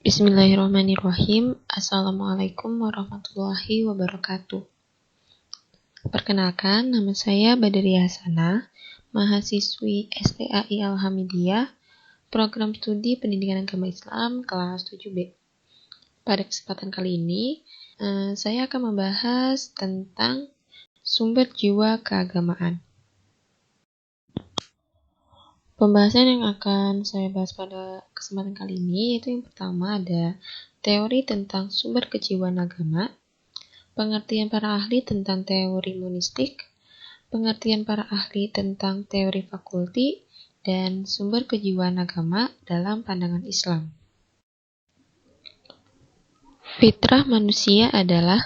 Bismillahirrahmanirrahim. Assalamualaikum warahmatullahi wabarakatuh. Perkenalkan, nama saya Badriah Hasanah, mahasiswi STAI Al-Hamidiyah, Program Studi Pendidikan Agama Islam kelas 7B. Pada kesempatan kali ini, saya akan membahas tentang sumber jiwa keagamaan. Pembahasan yang akan saya bahas pada kesempatan kali ini yaitu yang pertama ada teori tentang sumber kejiwaan agama, pengertian para ahli tentang teori monistik, pengertian para ahli tentang teori fakulti, dan sumber kejiwaan agama dalam pandangan Islam. Fitrah manusia adalah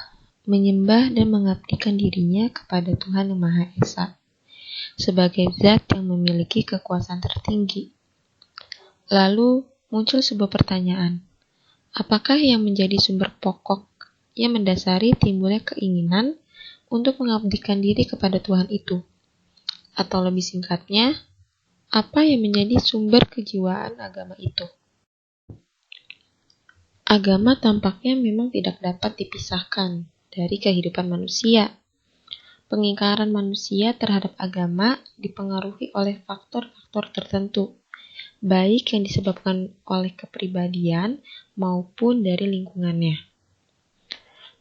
menyembah dan mengabdikan dirinya kepada Tuhan Yang Maha Esa sebagai zat yang memiliki kekuasaan tertinggi. Lalu muncul sebuah pertanyaan, apakah yang menjadi sumber pokok yang mendasari timbulnya keinginan untuk mengabdikan diri kepada Tuhan itu? Atau lebih singkatnya, apa yang menjadi sumber kejiwaan agama itu? Agama tampaknya memang tidak dapat dipisahkan dari kehidupan manusia. Pengingkaran manusia terhadap agama dipengaruhi oleh faktor-faktor tertentu, baik yang disebabkan oleh kepribadian maupun dari lingkungannya.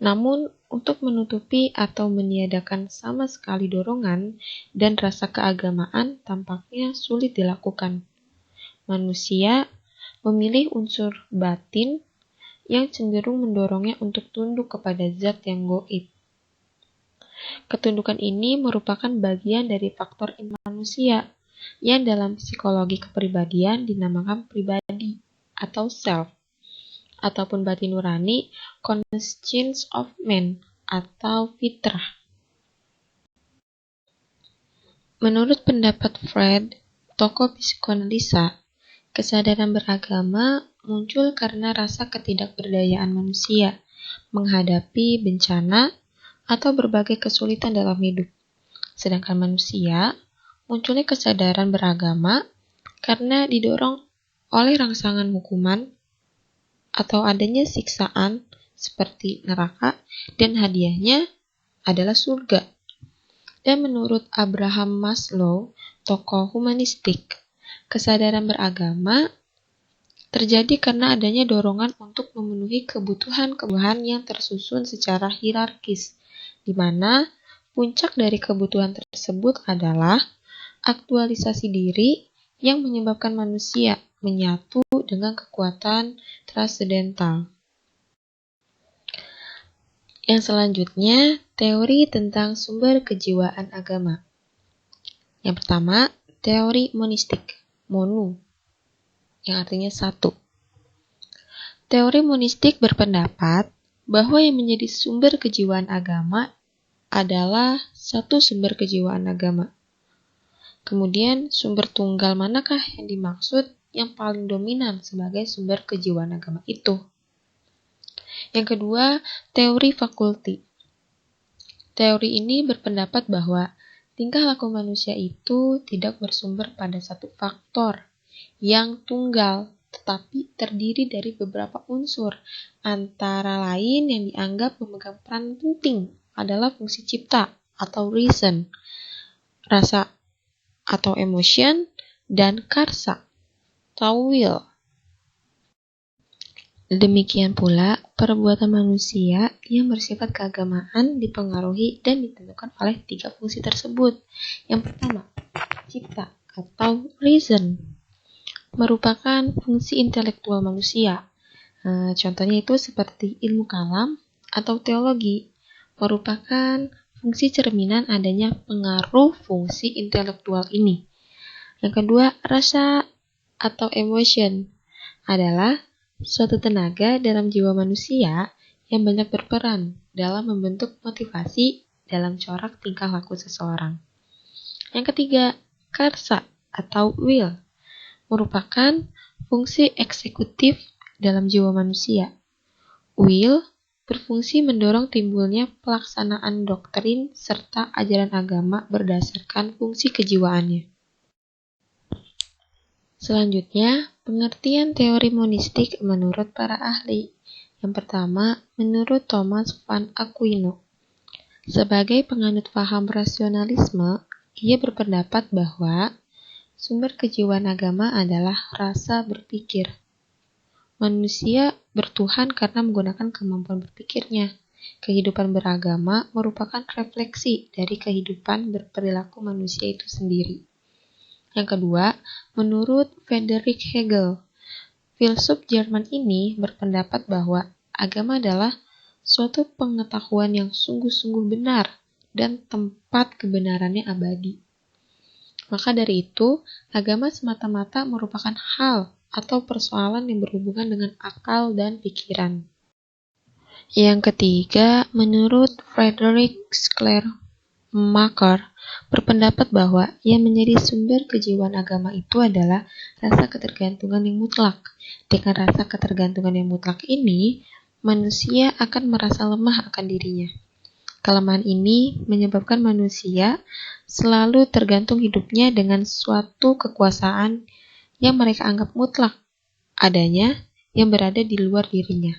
Namun, untuk menutupi atau meniadakan sama sekali dorongan dan rasa keagamaan tampaknya sulit dilakukan. Manusia memilih unsur batin yang cenderung mendorongnya untuk tunduk kepada zat yang gaib. Ketundukan ini merupakan bagian dari faktor manusia yang dalam psikologi kepribadian dinamakan pribadi atau self, ataupun batin nurani, conscience of man atau fitrah. Menurut pendapat Freud, tokoh psikoanalisa, kesadaran beragama muncul karena rasa ketidakberdayaan manusia menghadapi bencana atau berbagai kesulitan dalam hidup. Sedangkan manusia munculnya kesadaran beragama karena didorong oleh rangsangan hukuman atau adanya siksaan seperti neraka dan hadiahnya adalah surga. Dan menurut Abraham Maslow, tokoh humanistik, kesadaran beragama terjadi karena adanya dorongan untuk memenuhi kebutuhan-kebutuhan yang tersusun secara hierarkis, di mana puncak dari kebutuhan tersebut adalah aktualisasi diri yang menyebabkan manusia menyatu dengan kekuatan transendental. Yang selanjutnya, teori tentang sumber kejiwaan agama. Yang pertama, teori monistik, monu, yang artinya satu. Teori monistik berpendapat bahwa yang menjadi sumber kejiwaan agama adalah satu sumber kejiwaan agama. Kemudian, sumber tunggal manakah yang dimaksud yang paling dominan sebagai sumber kejiwaan agama itu? Yang kedua, teori fakulti. Teori ini berpendapat bahwa tingkah laku manusia itu tidak bersumber pada satu faktor yang tunggal, tetapi terdiri dari beberapa unsur, antara lain yang dianggap memegang peran penting adalah fungsi cipta atau reason, rasa atau emotion, dan karsa atau will. Demikian pula, perbuatan manusia yang bersifat keagamaan dipengaruhi dan ditentukan oleh tiga fungsi tersebut. Yang pertama, cipta atau reason merupakan fungsi intelektual manusia. Contohnya itu seperti ilmu kalam atau teologi, merupakan fungsi cerminan adanya pengaruh fungsi intelektual ini. Yang kedua, rasa atau emotion adalah suatu tenaga dalam jiwa manusia yang banyak berperan dalam membentuk motivasi dalam corak tingkah laku seseorang. Yang ketiga, karsa atau will merupakan fungsi eksekutif dalam jiwa manusia. Will berfungsi mendorong timbulnya pelaksanaan doktrin serta ajaran agama berdasarkan fungsi kejiwaannya. Selanjutnya, pengertian teori monistik menurut para ahli. Yang pertama, menurut Thomas van Aquino. Sebagai penganut paham rasionalisme, ia berpendapat bahwa sumber kejiwaan agama adalah rasa berpikir. Manusia bertuhan karena menggunakan kemampuan berpikirnya. Kehidupan beragama merupakan refleksi dari kehidupan berperilaku manusia itu sendiri. Yang kedua, menurut Friedrich Hegel, filsuf Jerman ini berpendapat bahwa agama adalah suatu pengetahuan yang sungguh-sungguh benar dan tempat kebenarannya abadi. Maka dari itu, agama semata-mata merupakan hal atau persoalan yang berhubungan dengan akal dan pikiran. Yang ketiga, menurut Friedrich Schleiermacher, berpendapat bahwa yang menjadi sumber kejiwaan agama itu adalah rasa ketergantungan yang mutlak. Dengan rasa ketergantungan yang mutlak ini, manusia akan merasa lemah akan dirinya. Kelemahan ini menyebabkan manusia selalu tergantung hidupnya dengan suatu kekuasaan yang mereka anggap mutlak adanya yang berada di luar dirinya.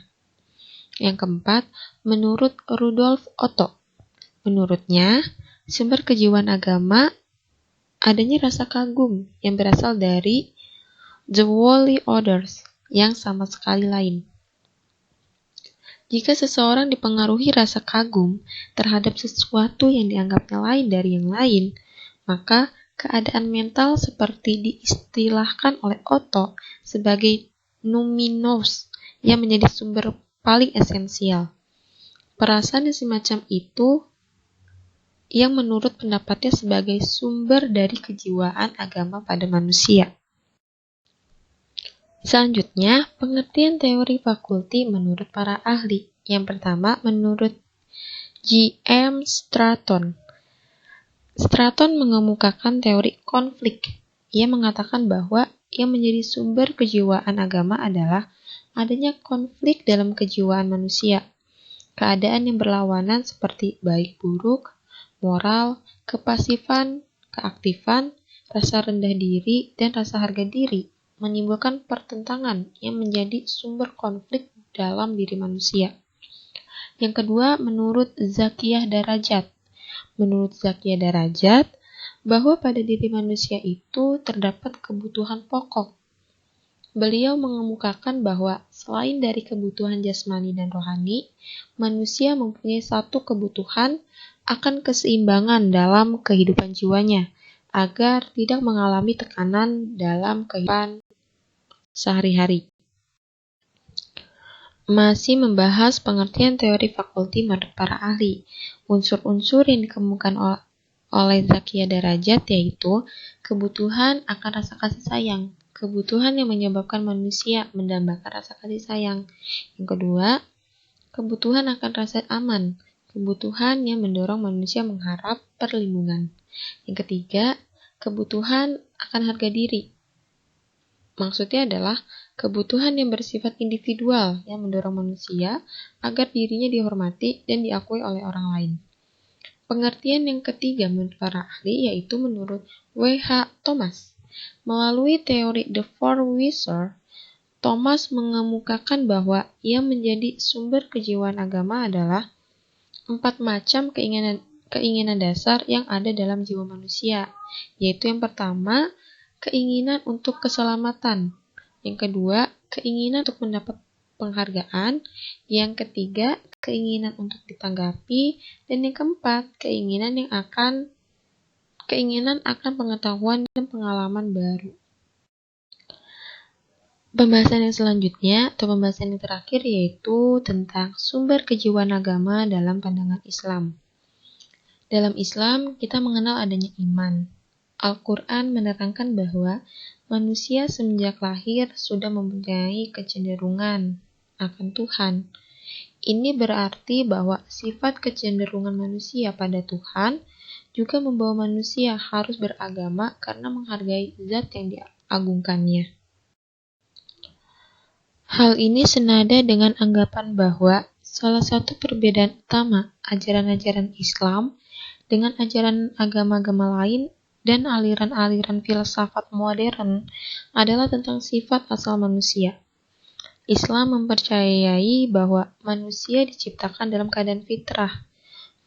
Yang keempat, menurut Rudolf Otto. Menurutnya, sumber kejiwaan agama adanya rasa kagum yang berasal dari the holy orders yang sama sekali lain. Jika seseorang dipengaruhi rasa kagum terhadap sesuatu yang dianggapnya lain dari yang lain, maka keadaan mental seperti diistilahkan oleh Otto sebagai numinous yang menjadi sumber paling esensial. Perasaan yang semacam itu yang menurut pendapatnya sebagai sumber dari kejiwaan agama pada manusia. Selanjutnya, pengertian teori fakulti menurut para ahli. Yang pertama, menurut G.M. Stratton. Stratton mengemukakan teori konflik. Ia mengatakan bahwa yang menjadi sumber kejiwaan agama adalah adanya konflik dalam kejiwaan manusia. Keadaan yang berlawanan seperti baik buruk, moral, kepasifan, keaktifan, rasa rendah diri, dan rasa harga diri menimbulkan pertentangan yang menjadi sumber konflik dalam diri manusia. Yang kedua, menurut Zakiyah Darajat. Menurut Zakiyah Darajat, bahwa pada diri manusia itu terdapat kebutuhan pokok. Beliau mengemukakan bahwa selain dari kebutuhan jasmani dan rohani, manusia mempunyai satu kebutuhan akan keseimbangan dalam kehidupan jiwanya, agar tidak mengalami tekanan dalam kehidupan sehari-hari. Masih membahas pengertian teori fakulti menurut para ahli. Unsur-unsur yang dikemukakan oleh Zakiyah Darajat yaitu kebutuhan akan rasa kasih sayang, kebutuhan yang menyebabkan manusia mendambakan rasa kasih sayang. Yang kedua, kebutuhan akan rasa aman, kebutuhan yang mendorong manusia mengharap perlindungan. Yang ketiga, kebutuhan akan harga diri. Maksudnya adalah kebutuhan yang bersifat individual yang mendorong manusia agar dirinya dihormati dan diakui oleh orang lain. Pengertian yang ketiga menurut para ahli yaitu menurut W.H. Thomas. Melalui teori The Four Wishes, Thomas mengemukakan bahwa yang menjadi sumber kejiwaan agama adalah 4 macam keinginan dasar yang ada dalam jiwa manusia, yaitu yang pertama, keinginan untuk keselamatan. Yang kedua, keinginan untuk mendapat penghargaan. Yang ketiga, keinginan untuk ditanggapi. Dan yang keempat, keinginan akan pengetahuan dan pengalaman baru. Pembahasan yang selanjutnya atau pembahasan yang terakhir yaitu tentang sumber kejiwaan agama dalam pandangan Islam. Dalam Islam, kita mengenal adanya iman. Al-Quran menerangkan bahwa manusia semenjak lahir sudah mempunyai kecenderungan akan Tuhan. Ini berarti bahwa sifat kecenderungan manusia pada Tuhan juga membawa manusia harus beragama karena menghargai zat yang diagungkannya. Hal ini senada dengan anggapan bahwa salah satu perbedaan utama ajaran-ajaran Islam dengan ajaran agama-agama lain dan aliran-aliran filsafat modern adalah tentang sifat asal manusia. Islam mempercayai bahwa manusia diciptakan dalam keadaan fitrah.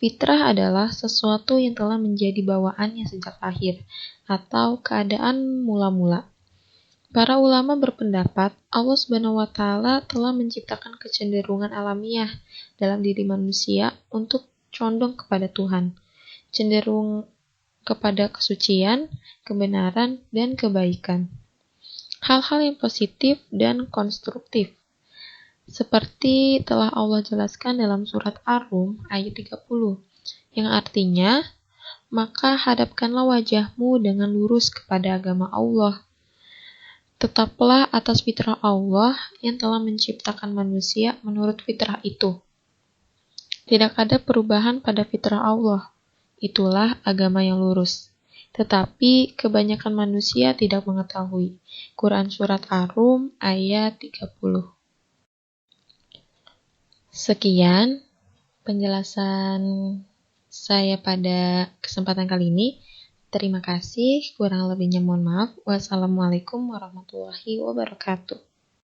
Fitrah adalah sesuatu yang telah menjadi bawaannya sejak lahir, atau keadaan mula-mula. Para ulama berpendapat Allah SWT telah menciptakan kecenderungan alamiah dalam diri manusia untuk condong kepada Tuhan, cenderung kepada kesucian, kebenaran, dan kebaikan. Hal-hal yang positif dan konstruktif, seperti telah Allah jelaskan dalam surat Ar-Rum ayat 30, yang artinya, maka hadapkanlah wajahmu dengan lurus kepada agama Allah. Tetaplah atas fitrah Allah yang telah menciptakan manusia menurut fitrah itu. Tidak ada perubahan pada fitrah Allah. Itulah agama yang lurus. Tetapi kebanyakan manusia tidak mengetahui. Quran Surat Ar-Rum ayat 30. Sekian penjelasan saya pada kesempatan kali ini. Terima kasih, kurang lebihnya mohon maaf. Wassalamualaikum warahmatullahi wabarakatuh.